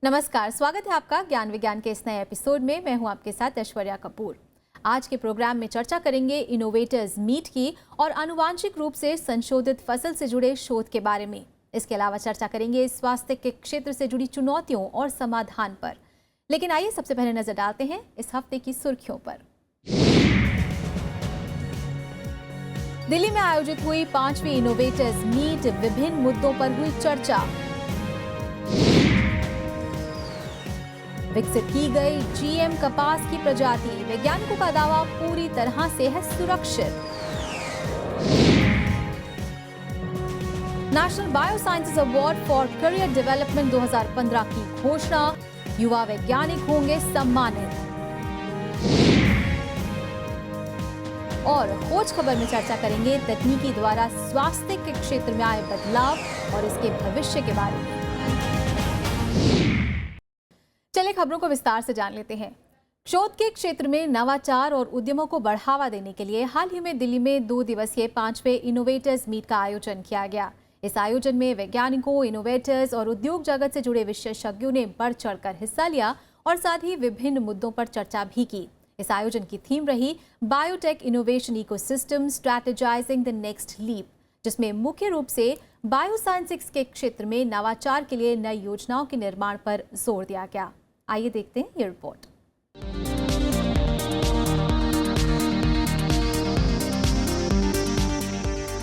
नमस्कार, स्वागत है आपका ज्ञान विज्ञान के इस नए एपिसोड में। मैं हूं आपके साथ ऐश्वर्या कपूर। आज के प्रोग्राम में चर्चा करेंगे इनोवेटर्स मीट की और आनुवांशिक रूप से संशोधित फसल से जुड़े शोध के बारे में। इसके अलावा चर्चा करेंगे स्वास्थ्य के क्षेत्र से जुड़ी चुनौतियों और समाधान पर। लेकिन आइए सबसे पहले नजर डालते हैं इस हफ्ते की सुर्खियों पर। दिल्ली में आयोजित हुई 5वीं इनोवेटर्स मीट, विभिन्न मुद्दों पर हुई चर्चा। विकसित की गई जीएम कपास की प्रजाति, वैज्ञानिकों का दावा पूरी तरह से है सुरक्षित। National biosciences award for career development 2015 की घोषणा, युवा वैज्ञानिक होंगे सम्मानित। और खोज खबर में चर्चा करेंगे तकनीकी द्वारा स्वास्थ्य के क्षेत्र में आए बदलाव और इसके भविष्य के बारे में। चलिए खबरों को विस्तार से जान लेते हैं। शोध के क्षेत्र में नवाचार और उद्यमों को बढ़ावा देने के लिए हाल ही में दिल्ली में 2 दिवसीय 5वें इनोवेटर्स मीट का आयोजन किया गया। इस आयोजन में वैज्ञानिकों, इनोवेटर्स और उद्योग जगत से जुड़े विशेषज्ञों ने बढ़ चढ़कर हिस्सा लिया और साथ ही विभिन्न मुद्दों पर चर्चा भी की। इस आयोजन की थीम रही biotech innovation ecosystem strategising the next leap, जिसमें मुख्य रूप से बायोसाइंसिस के क्षेत्र में नवाचार के लिए नई योजनाओं के निर्माण पर जोर दिया गया। आइए देखते हैं ये रिपोर्ट।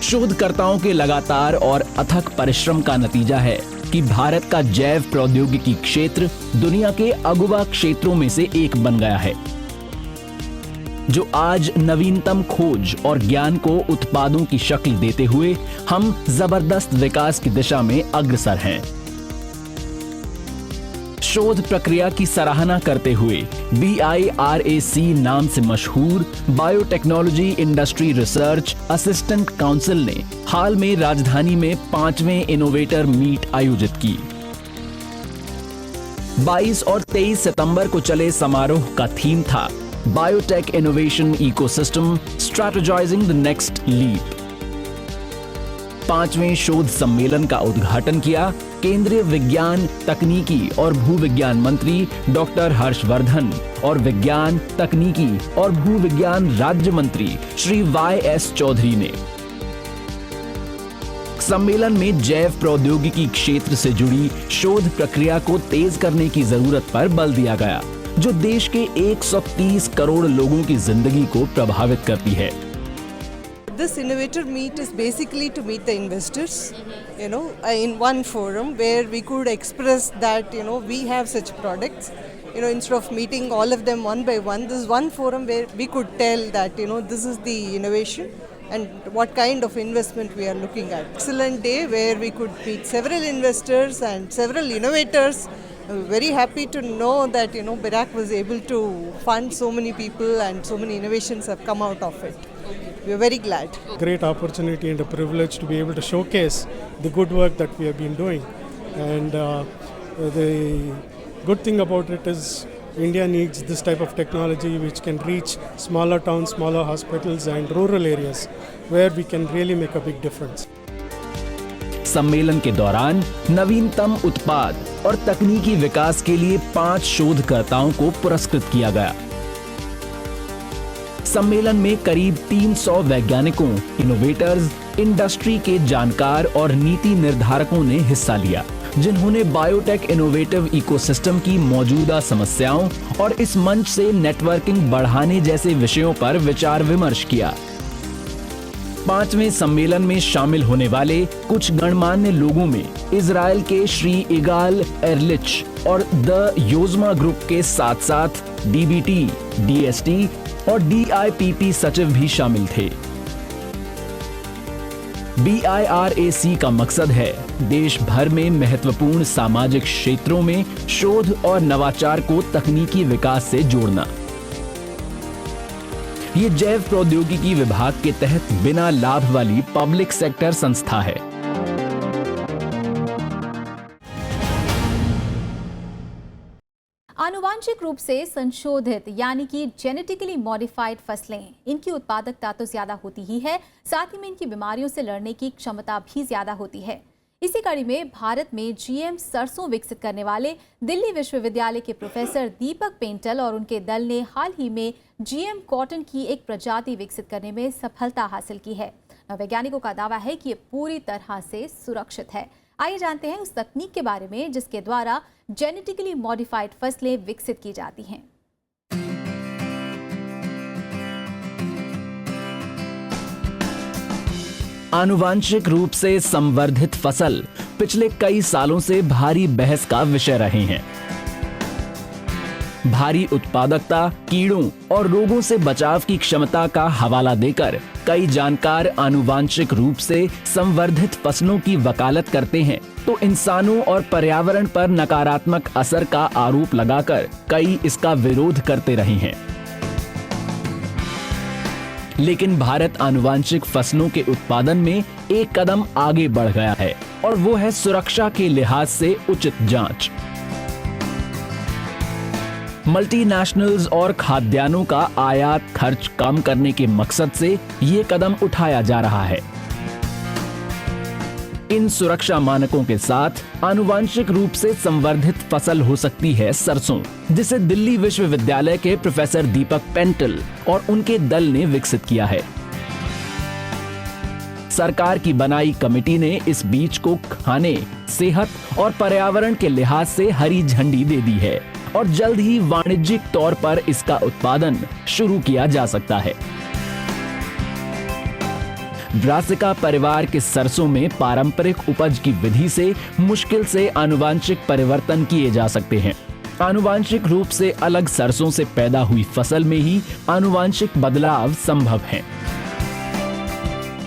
शोधकर्ताओं के लगातार और अथक परिश्रम का नतीजा है कि भारत का जैव प्रौद्योगिकी क्षेत्र दुनिया के अगुवा क्षेत्रों में से एक बन गया है, जो आज नवीनतम खोज और ज्ञान को उत्पादों की शक्ल देते हुए हम जबरदस्त विकास की दिशा में अग्रसर हैं। शोध प्रक्रिया की सराहना करते हुए BIRAC नाम से मशहूर biotechnology industry research assistant council ने हाल में राजधानी में 5वें इनोवेटर मीट आयोजित की। 22 और 23 सितंबर को चले समारोह का थीम था biotech innovation ecosystem strategising the next leap. 5वें शोध सम्मेलन का उद्घाटन किया केंद्रीय विज्ञान, तकनीकी और भूविज्ञान मंत्री डॉक्टर हर्षवर्धन और विज्ञान, तकनीकी और भूविज्ञान राज्य मंत्री श्री YS चौधरी ने। सम्मेलन में जैव प्रौद्योगिकी क्षेत्र से जुड़ी शोध प्रक्रिया को तेज करने की जरूरत पर बल दिया गया, जो देश के 130 करोड़ लोगों की जिंदगी को प्रभावित करती है। This innovator meet is basically to meet the investors, in one forum where we could express that, we have such products, instead of meeting all of them one by one, this is one forum where we could tell that, this is the innovation and what kind of investment we are looking at. Excellent day where we could meet several investors and several innovators. I'm very happy to know that, BIRAC was able to fund so many people and so many innovations have come out of it. We are very glad. Great opportunity and a privilege to be able to showcase the good work that we have been doing. And the good thing about it is India needs this type of technology which can reach smaller towns, smaller hospitals and rural areas where we can really make a big difference. सम्मेलन के दौरान नवीनतम उत्पाद और तकनीकी विकास के लिए 5 शोधकर्ताओं को पुरस्कृत किया गया। सम्मेलन में करीब 300 वैज्ञानिकों, इनोवेटर्स, इंडस्ट्री के जानकार और नीति निर्धारकों ने हिस्सा लिया, जिन्होंने बायोटेक इनोवेटिव इकोसिस्टम की मौजूदा समस्याओं और इस मंच से नेटवर्किंग बढ़ाने जैसे विषयों पर विचार विमर्श किया। 5वें सम्मेलन में शामिल होने वाले कुछ गणमान्य लोगों में इजराइल के श्री इगाल एरलिच और द योजमा ग्रुप के साथ-साथ DBT, DST और DIPP सचिव भी शामिल थे। BIRAC का मकसद है देश भर में महत्वपूर्ण सामाजिक क्षेत्रों में शोध और नवाचार को तकनीकी विकास से जोड़ना। ये जैव प्रौद्योगिकी विभाग के तहत बिना लाभ वाली पब्लिक सेक्टर संस्था है। आनुवांशिक रूप से संशोधित यानी कि जेनेटिकली मॉडिफाइड फसलें, इनकी उत्पादकता तो ज्यादा होती ही है, साथ ही में इनकी बीमारियों से लड़ने की क्षमता भी ज्यादा होती है। इसी कड़ी में भारत में जीएम सरसों विकसित करने वाले दिल्ली विश्वविद्यालय के प्रोफेसर दीपक पेंटल और उनके दल ने हाल ही में जीएम कॉटन की एक प्रजाति विकसित करने में सफलता हासिल की है। वैज्ञानिकों का दावा है कि ये पूरी तरह से सुरक्षित है। आइए जानते हैं उस तकनीक के बारे में जिसके द्वारा जेनेटिकली मॉडिफाइड फसलें विकसित की जाती हैं। आनुवांशिक रूप से संवर्धित फसल पिछले कई सालों से भारी बहस का विषय रहे हैं। भारी उत्पादकता, कीड़ों और रोगों से बचाव की क्षमता का हवाला देकर कई जानकार आनुवांशिक रूप से संवर्धित फसलों की वकालत करते हैं, तो इंसानों और पर्यावरण पर नकारात्मक असर का आरोप लगाकर कई इसका विरोध करते रहे हैं। लेकिन भारत आनुवांशिक फसलों के उत्पादन में एक कदम आगे बढ़ गया है और वो है सुरक्षा के लिहाज से उचित जांच। मल्टीनेशनल्स और खाद्यान्नों का आयात खर्च कम करने के मकसद से ये कदम उठाया जा रहा है। इन सुरक्षा मानकों के साथ आनुवांशिक रूप से संवर्धित फसल हो सकती है सरसों, जिसे दिल्ली विश्वविद्यालय के प्रोफेसर दीपक पेंटल और उनके दल ने विकसित किया है। सरकार की बनाई कमेटी ने इस बीज को खाने, सेहत और पर्यावरण के लिहाज से हरी झंडी दे दी है और जल्द ही वाणिज्यिक तौर पर इसका उत्पादन शुरू किया जा सकता है। ब्रासिका परिवार के सरसों में पारंपरिक उपज की विधि से मुश्किल से आनुवांशिक परिवर्तन किए जा सकते हैं। आनुवांशिक रूप से अलग सरसों से पैदा हुई फसल में ही आनुवांशिक बदलाव संभव है।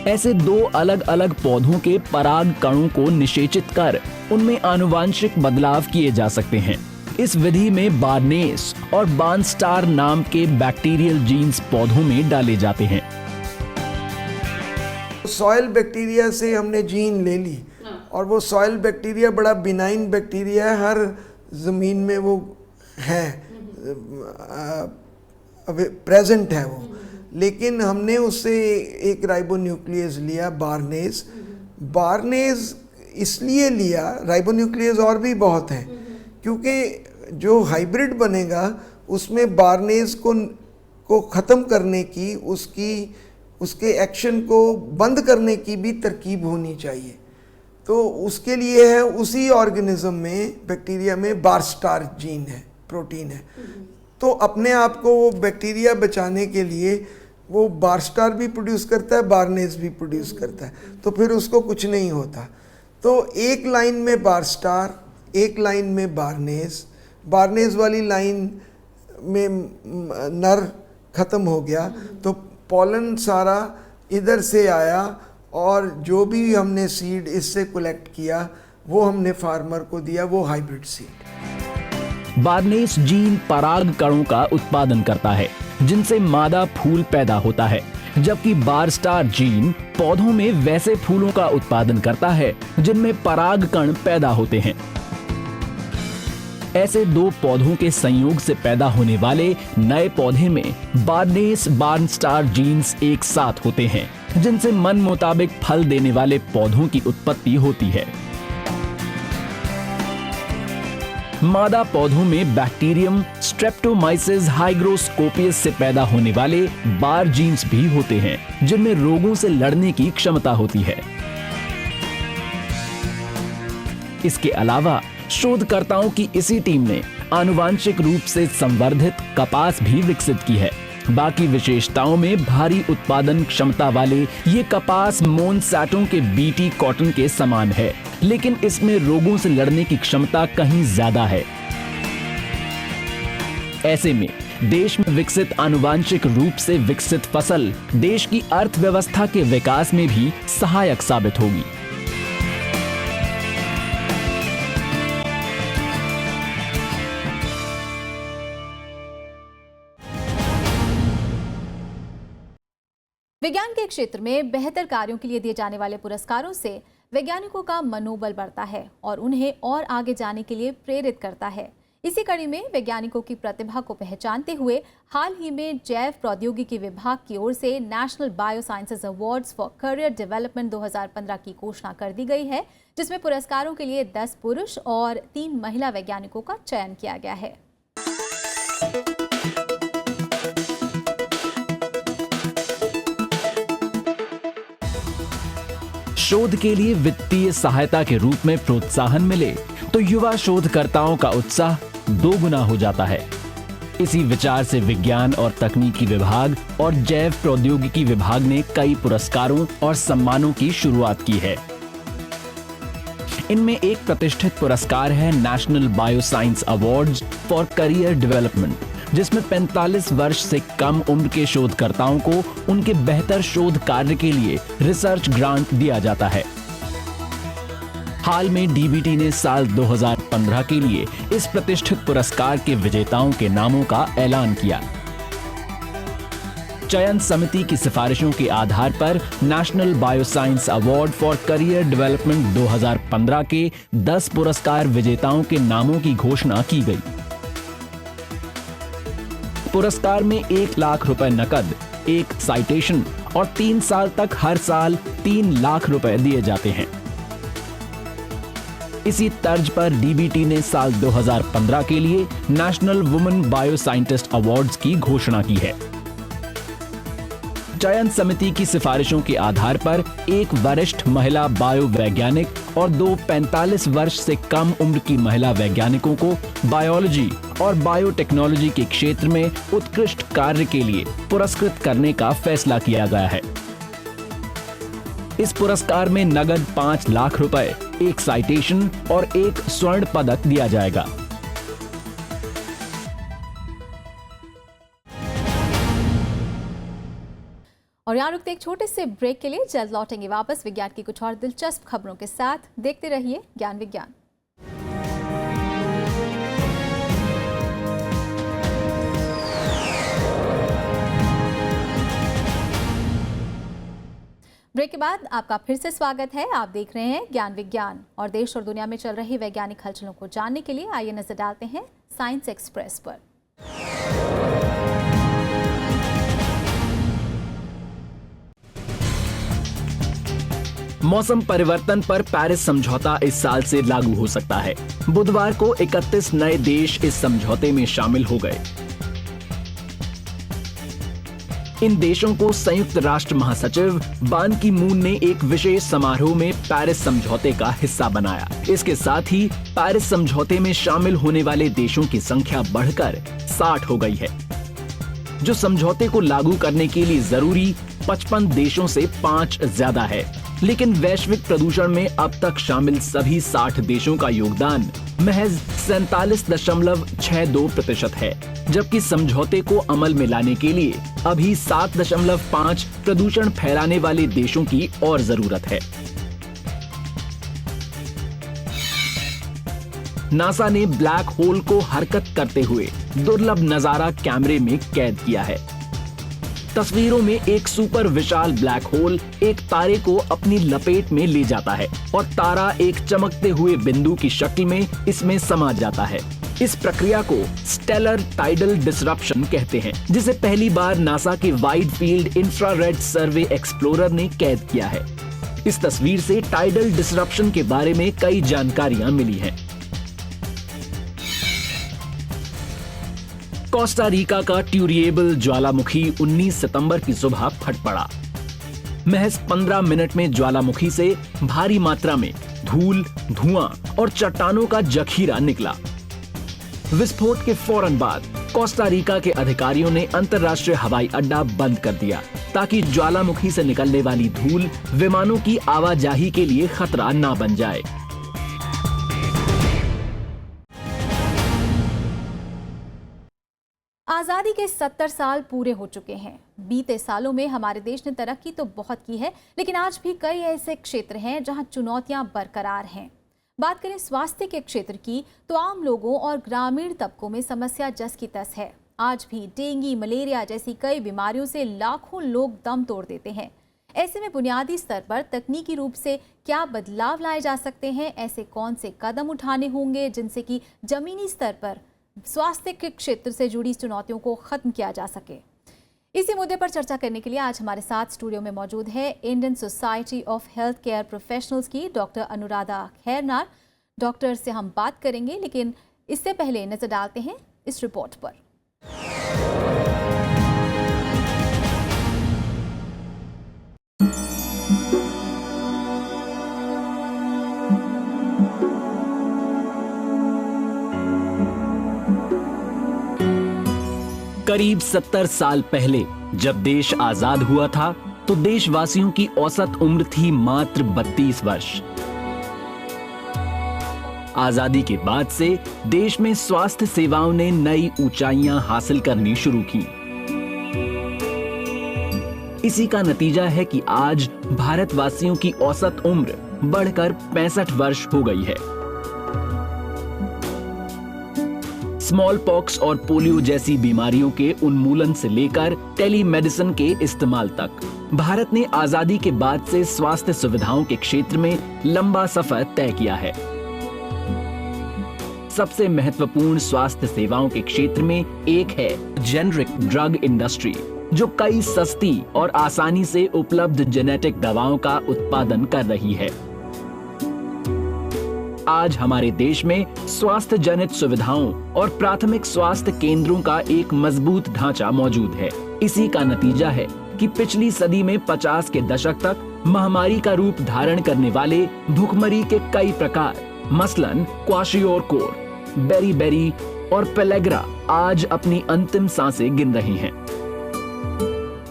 ऐसे दो अलग अलग पौधों के पराग कणों को निषेचित कर उनमें आनुवांशिक बदलाव किए जा सकते हैं। इस विधि में बार्नेस और बार्नस्टार नाम के बैक्टीरियल जीन्स पौधों में डाले जाते हैं। सॉइल बैक्टीरिया से हमने जीन ले ली और वो सॉइल बैक्टीरिया बड़ा बिनाइन बैक्टीरिया है, हर ज़मीन में वो है, प्रेजेंट है वो। लेकिन हमने उससे एक राइबोन्यूक्लियस लिया, बार्नेस इसलिए लिया, राइबोन्यूक्लियस और भी बहुत हैं, क्योंकि जो हाइब्रिड बनेगा उसमें बार्नेस को ख़त्म करने की, उसके एक्शन को बंद करने की भी तरकीब होनी चाहिए। तो उसके लिए है उसी ऑर्गेनिज्म में, बैक्टीरिया में बारस्टार जीन है, प्रोटीन है। तो अपने आप को वो बैक्टीरिया बचाने के लिए वो बारस्टार भी प्रोड्यूस करता है, बार्नेस भी प्रोड्यूस करता है, तो फिर उसको कुछ नहीं होता। तो एक लाइन में बारस्टार, एक लाइन में बार्नेस वाली लाइन में नर ख़त्म हो गया, तो पॉलन सारा इधर से आया और जो भी हमने सीड इससे कलेक्ट किया वो हमने फार्मर को दिया, वो हाइब्रिड सीड। बार्नेस जीन पराग कणों का उत्पादन करता है जिनसे मादा फूल पैदा होता है, जबकि बारस्टार जीन पौधों में वैसे फूलों का उत्पादन करता है जिनमें पराग कण पैदा होते हैं। ऐसे दो पौधों के संयोग से पैदा होने वाले नए पौधे में बार्नेस बार्नस्टार जीन्स एक साथ होते हैं, जिनसे मन मुताबिक फल देने वाले पौधों की उत्पत्ति होती है। मादा पौधों में बैक्टीरियम स्ट्रेप्टोमाइसिस हाइग्रोस्कोपियस से पैदा होने वाले बार जीन्स भी होते हैं, जिनमें रोगों से लड़ने की क्षमता होती है। इसके अलावा शोधकर्ताओं की इसी टीम ने आनुवांशिक रूप से संवर्धित कपास भी विकसित की है। बाकी विशेषताओं में भारी उत्पादन क्षमता वाले ये कपास मोनसैटो के बीटी कॉटन के समान है, लेकिन इसमें रोगों से लड़ने की क्षमता कहीं ज्यादा है। ऐसे में देश में विकसित आनुवांशिक रूप से विकसित फसल देश की अर्थव्यवस्था के विकास में भी सहायक साबित होगी। विज्ञान के क्षेत्र में बेहतर कार्यों के लिए दिए जाने वाले पुरस्कारों से वैज्ञानिकों का मनोबल बढ़ता है और उन्हें और आगे जाने के लिए प्रेरित करता है। इसी कड़ी में वैज्ञानिकों की प्रतिभा को पहचानते हुए हाल ही में जैव प्रौद्योगिकी विभाग की ओर से national bio sciences awards for career development 2015 की घोषणा कर दी गई है, जिसमें पुरस्कारों के लिए 10 पुरुष और 3 महिला वैज्ञानिकों का चयन किया गया है। शोध के लिए वित्तीय सहायता के रूप में प्रोत्साहन मिले तो युवा शोधकर्ताओं का उत्साह दोगुना हो जाता है। इसी विचार से विज्ञान और तकनीकी विभाग और जैव प्रौद्योगिकी विभाग ने कई पुरस्कारों और सम्मानों की शुरुआत की है। इनमें एक प्रतिष्ठित पुरस्कार है national bioscience awards for career development, जिसमें 45 वर्ष से कम उम्र के शोधकर्ताओं को उनके बेहतर शोध कार्य के लिए रिसर्च ग्रांट दिया जाता है। हाल में डीबीटी ने साल 2015 के लिए इस प्रतिष्ठित पुरस्कार के विजेताओं के नामों का ऐलान किया। चयन समिति की सिफारिशों के आधार पर national bioscience award for career development 2015 के 10 पुरस्कार विजेताओं के नामों की घोषणा की गई। पुरस्कार में 1 लाख रुपए नकद, 1 साइटेशन और 3 साल तक हर साल 3 लाख रुपए दिए जाते हैं। इसी तर्ज पर डीबीटी ने साल 2015 के लिए नेशनल वुमेन बायोसाइंटिस्ट अवार्ड्स की घोषणा की है। चयन समिति की सिफारिशों के आधार पर 1 वरिष्ठ महिला बायोवैज्ञानिक और 2 45 वर्ष से कम उम्र की महिला वैज्ञानिकों को बायोलॉजी और बायोटेक्नोलॉजी के क्षेत्र में उत्कृष्ट कार्य के लिए पुरस्कृत करने का फैसला किया गया है। इस पुरस्कार में नगद 5 लाख रुपए, 1 साइटेशन और 1 स्वर्ण पदक दिया जाएगा। और यहाँ रुकते एक छोटे से ब्रेक के लिए, जल्द लौटेंगे वापस विज्ञान की कुछ और दिलचस्प खबरों के साथ। देखते रहिए ज्ञान विज्ञान। ब्रेक के बाद आपका फिर से स्वागत है। आप देख रहे हैं ज्ञान विज्ञान और देश और दुनिया में चल रही वैज्ञानिक हलचलों को जानने के लिए आइए नजर डालते हैं साइंस एक्सप्रेस पर। मौसम परिवर्तन पर पेरिस समझौता इस साल से लागू हो सकता है। बुधवार को 31 नए देश इस समझौते में शामिल हो गए। इन देशों को संयुक्त राष्ट्र महासचिव बान की मून ने एक विशेष समारोह में पेरिस समझौते का हिस्सा बनाया। इसके साथ ही पेरिस समझौते में शामिल होने वाले देशों की संख्या बढ़कर 60 हो गई है, जो समझौते को लागू करने के लिए जरूरी 55 देशों से 5 ज्यादा है। लेकिन वैश्विक प्रदूषण में अब तक शामिल सभी 60 देशों का योगदान महज 47.62% है, जबकि समझौते को अमल में लाने के लिए अभी 7.5 प्रदूषण फैलाने वाले देशों की और जरूरत है। नासा ने ब्लैक होल को हरकत करते हुए दुर्लभ नजारा कैमरे में कैद किया है। तस्वीरों में एक सुपर विशाल ब्लैक होल एक तारे को अपनी लपेट में ले जाता है और तारा एक चमकते हुए बिंदु की शक्ल में इसमें समा जाता है। इस प्रक्रिया को स्टेलर टाइडल डिसरप्शन कहते हैं, जिसे पहली बार नासा के वाइड फील्ड इंफ्रारेड सर्वे एक्सप्लोरर ने कैद किया है। इस तस्वीर से टाइडल डिसरप्शन के बारे में कई जानकारियां मिली हैं। कोस्टा रिका का ट्यूरिएबल ज्वालामुखी 19 सितंबर की सुबह फट पड़ा। महज 15 मिनट में ज्वालामुखी से भारी मात्रा में धूल, धुआं और चट्टानों का जखीरा निकला। विस्फोट के फौरन बाद कोस्टा रिका के अधिकारियों ने अंतर्राष्ट्रीय हवाई अड्डा बंद कर दिया, ताकि ज्वालामुखी से निकलने वाली धूल विमानों की आवाजाही के लिए खतरा न बन जाए। आज़ादी के 70 साल पूरे हो चुके हैं। बीते सालों में हमारे देश ने तरक्की तो बहुत की है, लेकिन आज भी कई ऐसे क्षेत्र हैं जहां चुनौतियां बरकरार हैं। बात करें स्वास्थ्य के क्षेत्र की, तो आम लोगों और ग्रामीण तबकों में समस्या जस की तस है। आज भी डेंगू, मलेरिया जैसी कई बीमारियों से लाखों लोग दम तोड़ देते हैं। ऐसे में बुनियादी स्तर पर तकनीकी रूप से क्या बदलाव लाए जा सकते हैं? ऐसे कौन से कदम उठाने होंगे जिनसे कि जमीनी स्तर पर स्वास्थ्य के क्षेत्र से जुड़ी चुनौतियों को खत्म किया जा सके? इसी मुद्दे पर चर्चा करने के लिए आज हमारे साथ स्टूडियो में मौजूद है Indian society of health care professionals की डॉक्टर अनुराधा खैरनार। डॉक्टर से हम बात करेंगे, लेकिन इससे पहले नजर डालते हैं इस रिपोर्ट पर। करीब 70 साल पहले जब देश आजाद हुआ था तो देशवासियों की औसत उम्र थी मात्र 32 वर्ष। आजादी के बाद से देश में स्वास्थ्य सेवाओं ने नई ऊंचाइयां हासिल करनी शुरू की। इसी का नतीजा है कि आज भारतवासियों की औसत उम्र बढ़कर 65 वर्ष हो गई है। स्मॉल पॉक्स और पोलियो जैसी बीमारियों के उन्मूलन से लेकर टेलीमेडिसिन के इस्तेमाल तक भारत ने आजादी के बाद से स्वास्थ्य सुविधाओं के क्षेत्र में लंबा सफर तय किया है। सबसे महत्वपूर्ण स्वास्थ्य सेवाओं के क्षेत्र में एक है जेनरिक ड्रग इंडस्ट्री, जो कई सस्ती और आसानी से उपलब्ध जेनेटिक दवाओं का उत्पादन कर रही है। आज हमारे देश में स्वास्थ्य जनित सुविधाओं और प्राथमिक स्वास्थ्य केंद्रों का एक मजबूत ढांचा मौजूद है। इसी का नतीजा है कि पिछली सदी में 50 के दशक तक महामारी का रूप धारण करने वाले भुखमरी के कई प्रकार, मसलन क्वाशियोरकोर, बेरीबेरी और पेलेग्रा, आज अपनी अंतिम सांसें गिन रहे हैं।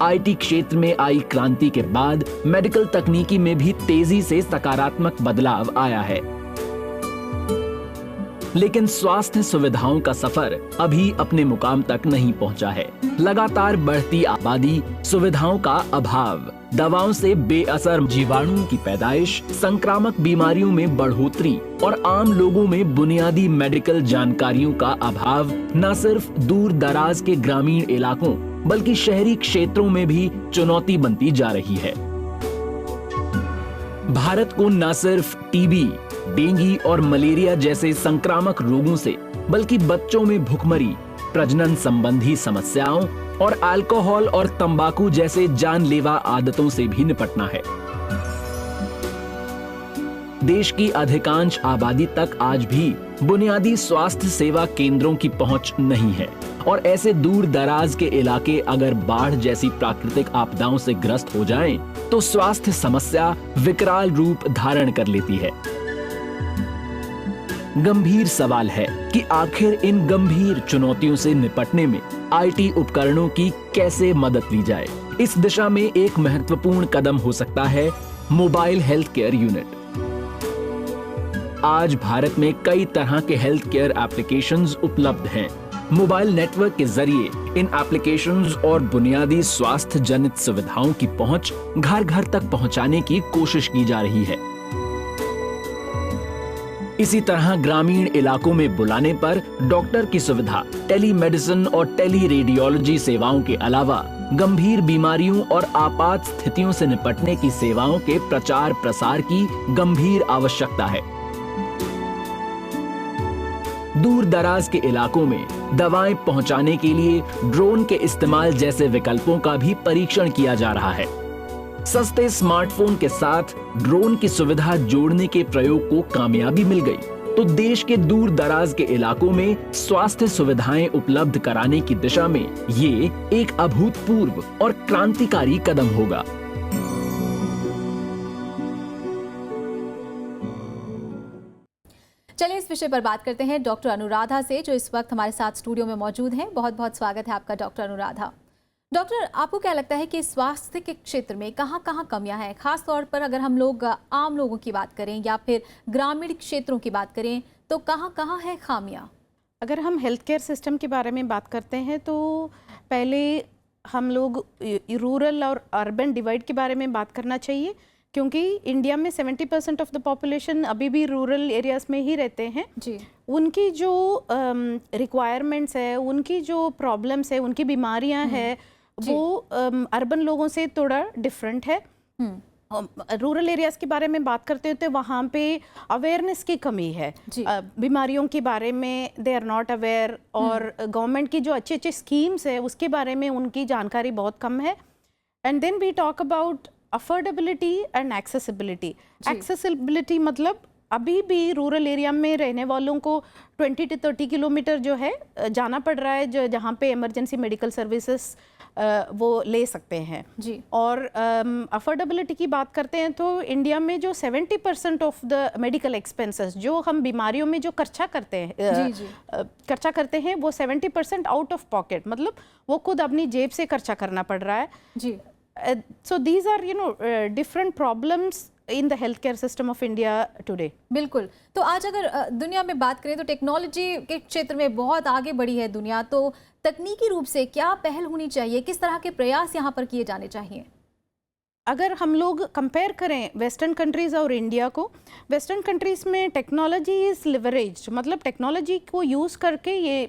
आईटी क्षेत्र में आई क्रांति के बाद मेडिकल तकनीकी में भी तेजी से सकारात्मक बदलाव आया है, लेकिन स्वास्थ्य सुविधाओं का सफर अभी अपने मुकाम तक नहीं पहुंचा है। लगातार बढ़ती आबादी, सुविधाओं का अभाव, दवाओं से बेअसर जीवाणुओं की पैदाइश, संक्रामक बीमारियों में बढ़ोतरी और आम लोगों में बुनियादी मेडिकल जानकारियों का अभाव न सिर्फ दूर दराज के ग्रामीण इलाकों बल्कि शहरी क्षेत्रों में भी चुनौती बनती जा रही है। भारत को न सिर्फ टीबी, डेंगू और मलेरिया जैसे संक्रामक रोगों से बल्कि बच्चों में भुखमरी, प्रजनन संबंधी समस्याओं और अल्कोहल और तंबाकू जैसे जानलेवा आदतों से भी निपटना है। देश की अधिकांश आबादी तक आज भी बुनियादी स्वास्थ्य सेवा केंद्रों की पहुंच नहीं है और ऐसे दूर दराज के इलाके अगर बाढ़ जैसी प्राकृतिक आपदाओं से ग्रस्त हो जाएं, तो स्वास्थ्य समस्या विकराल रूप धारण कर लेती है। गंभीर सवाल है कि आखिर इन गंभीर चुनौतियों से निपटने में आईटी उपकरणों की कैसे मदद ली जाए। इस दिशा में एक महत्वपूर्ण कदम हो सकता है मोबाइल हेल्थ केयर यूनिट। आज भारत में कई तरह के हेल्थ केयर एप्लीकेशंस उपलब्ध हैं। मोबाइल नेटवर्क के जरिए इन एप्लीकेशंस और बुनियादी स्वास्थ्य जनित सुविधाओं की पहुंच घर घर तक पहुंचाने की कोशिश की जा रही है। इसी तरह ग्रामीण इलाकों में बुलाने पर डॉक्टर की सुविधा, टेलीमेडिसिन और टेली रेडियोलॉजी सेवाओं के अलावा गंभीर बीमारियों और आपात स्थितियों से निपटने की सेवाओं के प्रचार प्रसार की गंभीर आवश्यकता है। दूर दराज के इलाकों में दवाएं पहुंचाने के लिए ड्रोन के इस्तेमाल जैसे विकल्पों का भी परीक्षण किया जा रहा है। सस्ते स्मार्टफोन के साथ ड्रोन की सुविधा जोड़ने के प्रयोग को कामयाबी मिल गई तो देश के दूर दराज के इलाकों में स्वास्थ्य सुविधाएं उपलब्ध कराने की दिशा में ये एक अभूतपूर्व और क्रांतिकारी कदम होगा। चलिए इस विषय पर बात करते हैं डॉक्टर अनुराधा से, जो इस वक्त हमारे साथ स्टूडियो में मौजूद हैं। बहुत बहुत स्वागत है आपका डॉक्टर अनुराधा। डॉक्टर, आपको क्या लगता है कि स्वास्थ्य के क्षेत्र में कहाँ कहाँ कमियां हैं, खास तौर पर अगर हम लोग आम लोगों की बात करें या फिर ग्रामीण क्षेत्रों की बात करें तो कहाँ कहाँ है खामियां? अगर हम हेल्थ केयर सिस्टम के बारे में बात करते हैं तो पहले हम लोग रूरल और अर्बन डिवाइड के बारे में बात करना चाहिए, क्योंकि इंडिया में 70% ऑफ द पॉपुलेशन अभी भी रूरल एरियाज में ही रहते हैं जी। उनकी जो रिक्वायरमेंट्स है, उनकी जो प्रॉब्लम्स है, उनकी बीमारियां हैं, वो अर्बन लोगों से थोड़ा डिफरेंट है। रूरल एरियाज़ के बारे में बात करते हैं तो वहाँ पे अवेयरनेस की कमी है बीमारियों के बारे में, दे आर नॉट अवेयर, और गवर्नमेंट की जो अच्छे अच्छे स्कीम्स है उसके बारे में उनकी जानकारी बहुत कम है। And then we talk about affordability and accessibility. Accessibility मतलब अभी भी रूरल एरिया में रहने वालों को 20 to 30 किलोमीटर जो है जाना पड़ रहा है, जो जहाँ पे इमरजेंसी मेडिकल सर्विसेज वो ले सकते हैं जी। और अफोर्डेबिलिटी की बात करते हैं तो इंडिया में जो 70% ऑफ द मेडिकल एक्सपेंसेस जो हम बीमारियों में जो खर्चा करते हैं वो 70% आउट ऑफ पॉकेट, मतलब वो खुद अपनी जेब से खर्चा करना पड़ रहा है जी। So these are different problems in the healthcare system of India today. बिल्कुल। तो आज अगर दुनिया में बात करें तो टेक्नोलॉजी के क्षेत्र में बहुत आगे बढ़ी है दुनिया, तो तकनीकी रूप से क्या पहल होनी चाहिए, किस तरह के प्रयास यहाँ पर किए जाने चाहिए? अगर हम लोग कंपेयर करें वेस्टर्न कंट्रीज़ और इंडिया को, वेस्टर्न कंट्रीज़ में टेक्नोलॉजी इज़ लिवरेज्ड, मतलब टेक्नोलॉजी को यूज़ करके ये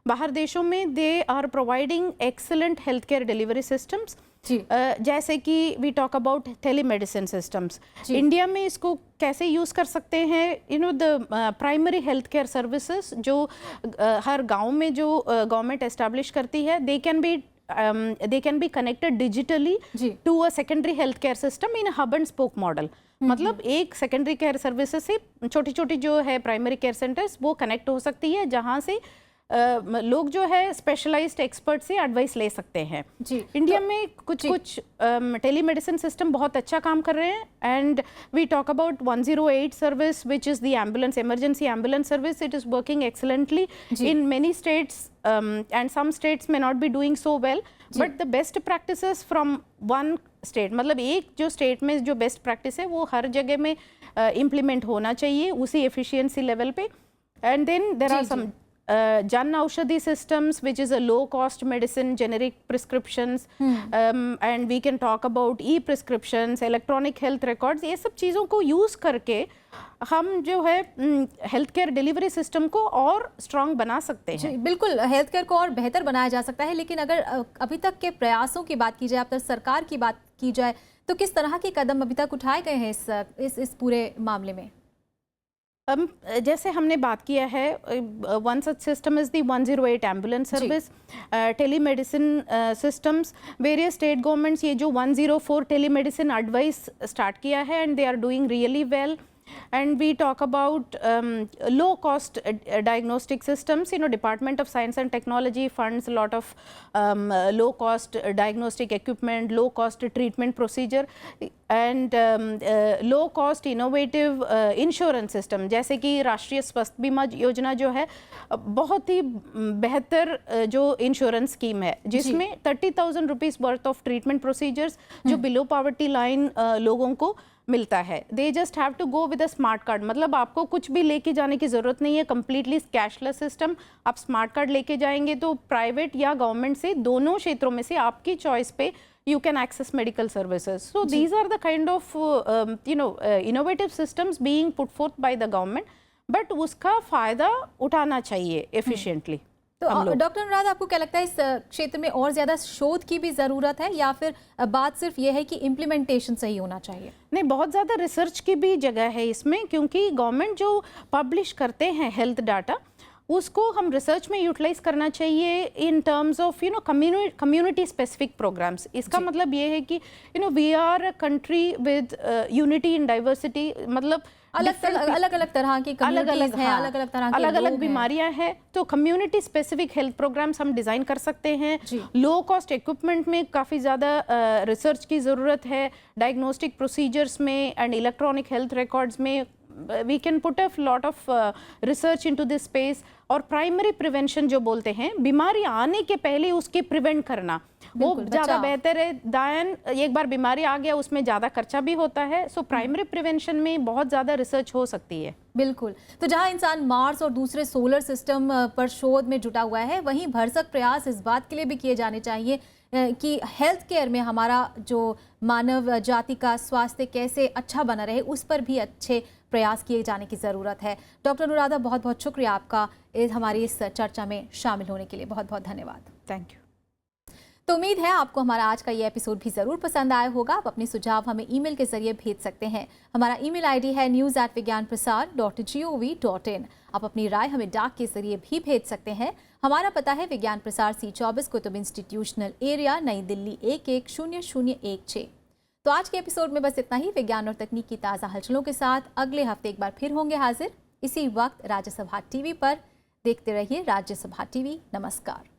बाहर देशों में they are providing excellent health care delivery systems, जैसे कि we talk about telemedicine systems. India में इसको कैसे यूज़ कर सकते हैं, the primary health care services जो हर गांव में जो गवर्नमेंट एस्टैब्लिश करती है, they can be connected digitally to a secondary health care system in hub and spoke model. मतलब एक सेकेंडरी केयर सर्विसेज से छोटी छोटी जो है प्राइमरी केयर सेंटर्स वो कनेक्ट हो सकती है, जहाँ से लोग जो है स्पेशलाइज्ड एक्सपर्ट से एडवाइस ले सकते हैं जी। इंडिया में कुछ टेलीमेडिसिन सिस्टम बहुत अच्छा काम कर रहे हैं। And we talk about 108 service which is the ambulance, emergency ambulance service. It is working excellently in many states and some states में not be doing so well, but the best practices from one state, मतलब एक जो state में जो best practice है वो हर जगह में इम्प्लीमेंट होना चाहिए उसी एफिशिएंसी लेवल पे। And then there are some Jan Aushadhi systems, which is a low-cost medicine, generic prescriptions, and we can talk about e-prescriptions, electronic health records। ये सब चीज़ों को यूज़ करके हम जो है हेल्थ केयर डिलीवरी सिस्टम को और स्ट्रॉन्ग बना सकते हैं। बिल्कुल, हेल्थ केयर को और बेहतर बनाया जा सकता है। लेकिन अगर अभी तक के प्रयासों की बात की जाए, अब तक सरकार की बात की जाए, तो किस तरह के कदम अभी तक उठाए गए हैं इस पूरे मामले में? जैसे हमने बात किया है, one such system is the 108 ambulance service, telemedicine systems. Various state governments ये जो 104 टेलीमेडिसिन एडवाइस स्टार्ट किया है and they are doing really well. And we talk about low-cost diagnostic systems. Department of Science and Technology funds a lot of low-cost diagnostic equipment, low-cost treatment procedure, and low-cost innovative insurance system. जैसे कि राष्ट्रीय स्वास्थ्य बीमा योजना जो है बहुत ही बेहतर जो इंश्योरेंस स्कीम है, जिसमें 30,000 rupees worth of treatment procedures जो बिलो पॉवर्टी लाइन लोगों को मिलता है। They just have to go with a smart card, मतलब आपको कुछ भी लेके जाने की ज़रूरत नहीं है, कम्प्लीटली कैशलेस सिस्टम। आप स्मार्ट कार्ड लेके जाएंगे तो प्राइवेट या गवर्नमेंट से दोनों क्षेत्रों में से आपकी चॉइस पे you can access medical services. So these are the kind of innovative systems being put forth by the government, but उसका फ़ायदा उठाना चाहिए efficiently। तो डॉक्टर अनुराधा, आपको क्या लगता है इस क्षेत्र में और ज़्यादा शोध की भी ज़रूरत है, या फिर बात सिर्फ ये है कि इम्प्लीमेंटेशन सही होना चाहिए? नहीं, बहुत ज़्यादा रिसर्च की भी जगह है इसमें, क्योंकि गवर्नमेंट जो पब्लिश करते हैं हेल्थ डाटा उसको हम रिसर्च में यूटिलाइज करना चाहिए in terms of community specific programs. इसका मतलब ये है कि we are a country with unity in diversity, मतलब अलग अलग तरह की कम्युनिटीज हैं, अलग अलग तरह की अलग अलग बीमारियां हैं, तो कम्युनिटी स्पेसिफिक हेल्थ प्रोग्राम्स हम डिज़ाइन कर सकते हैं। लो कॉस्ट इक्विपमेंट में काफ़ी ज़्यादा रिसर्च की ज़रूरत है, डायग्नोस्टिक प्रोसीजर्स में एंड इलेक्ट्रॉनिक हेल्थ रिकॉर्ड्स में we can put a lot of research into this space। और प्राइमरी प्रिवेंशन जो बोलते हैं, बीमारी आने के पहले उसके प्रिवेंट करना, वो ज़्यादा बेहतर है। दायन एक बार बीमारी आ गया उसमें ज़्यादा खर्चा भी होता है, सो प्राइमरी प्रिवेंशन में बहुत ज़्यादा रिसर्च हो सकती है। बिल्कुल। तो जहां इंसान मार्स और दूसरे सोलर सिस्टम पर शोध में जुटा हुआ है, वहीं भरसक प्रयास इस बात के लिए भी किए जाने चाहिए कि हेल्थ केयर में हमारा जो मानव जाति का स्वास्थ्य कैसे अच्छा बना रहे, उस पर भी अच्छे प्रयास किए जाने की ज़रूरत है। डॉक्टर अनुराधा, बहुत बहुत शुक्रिया आपका हमारी इस चर्चा में शामिल होने के लिए, बहुत बहुत धन्यवाद। Thank you. तो उम्मीद है आपको हमारा आज का ये एपिसोड भी ज़रूर पसंद आया होगा। आप अपने सुझाव हमें ईमेल के जरिए भेज सकते हैं। हमारा ईमेल आईडी है news@vigyanprasar.gov.in। आप अपनी राय हमें डाक के जरिए भी भेज सकते हैं। हमारा पता है विज्ञान प्रसार C24 कुतुब इंस्टीट्यूशनल एरिया, नई दिल्ली 110016। तो आज के एपिसोड में बस इतना ही। विज्ञान और तकनीक की ताज़ा हलचलों के साथ अगले हफ्ते एक बार फिर होंगे हाजिर, इसी वक्त राज्यसभा टीवी पर। देखते रहिए राज्यसभा टीवी। नमस्कार।